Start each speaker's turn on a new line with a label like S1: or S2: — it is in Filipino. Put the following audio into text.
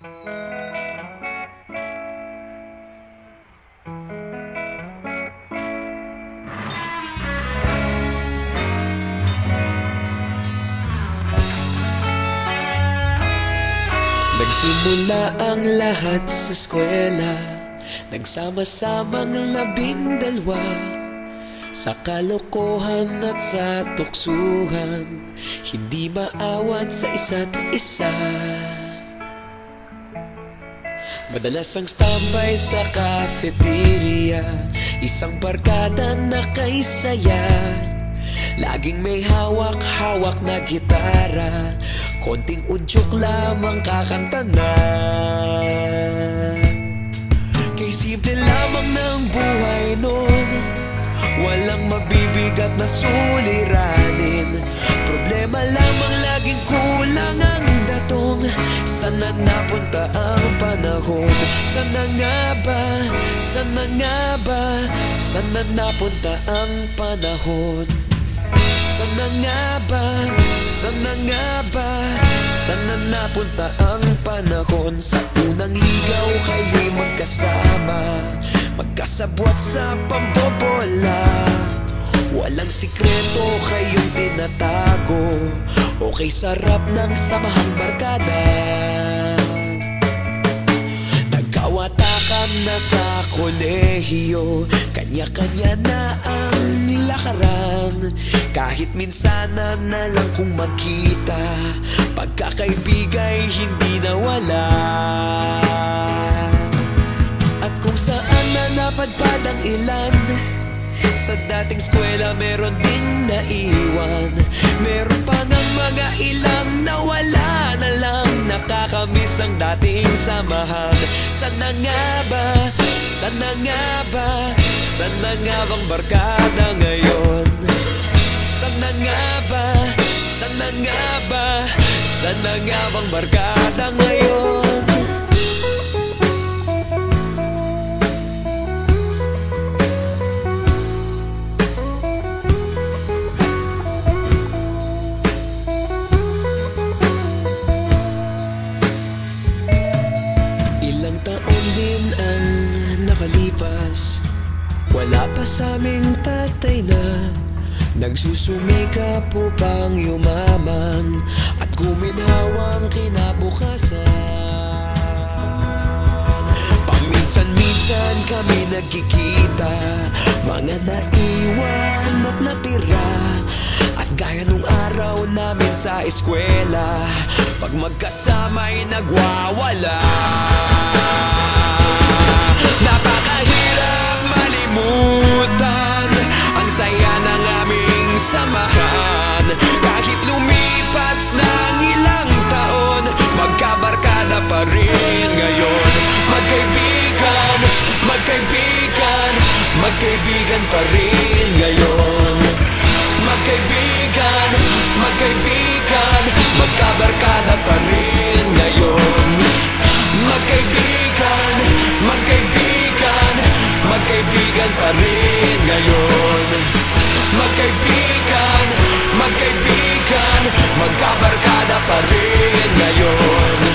S1: Nagsimula ang lahat sa eskwela, nagsama-samang 12 sa kalokohan at sa tuksuhan, hindi maawat sa isa't isa. Madalas ang standby sa cafeteria, isang barkada na kay saya. Laging may hawak-hawak na gitara, konting udyok lamang kakanta na. Kay simple lamang ng buhay nun, walang mabibigat na suliranin. Problema lamang laging kulang ang datong. Sana napunta ang panahon? Sana nga ba? Sana nga ba? Sana napunta ang panahon? Sana nga ba? Sana nga ba? Sana napunta ang panahon? Sa unang ligaw kayo'y magkasama, magkasabwat sa pambobola. Walang sikreto kayong tinatago, okay sarap ng samahang barkada. Nagkawatakan na sa kolehiyo, kanya-kanya na ang lakaran. Kahit minsan na lang kung magkita, pagkakaibigay hindi nawala. At kung saan na napadpad ang ilan, sa dating eskwela meron din naiwan. Meron pa ng mga ilang nawala na lang, nakakamiss ang dating samahan. Sana nga ba? Sana nga ba? Sana nga bang barkada ngayon? Sana nga ba? Sana nga ba? Sana nga bang barkada ngayon? Ilang taon din ang nakalipas, wala pa sa aming tatay na nagsusumikap upang yumaman at guminhawang kinabukasan. Paminsan-minsan kami nagkikita, mga naiwan at natira. At gaya nung araw namin sa eskwela, pag magkasama'y nagwawala. Napakahirap malimutan ang saya ng aming samahan. Kahit lumipas ng ilang taon, magkabarkada pa rin ngayon. Magkaibigan, magkaibigan, magkaibigan pa rin ngayon. Magkaibigan, magkaibigan, magkabarkada pa rin ngayon. Magkaibigan, magkaibigan, magkaibigan pa rin ngayon. Magkaibigan, magkaibigan, magkabarkada pa rin ngayon.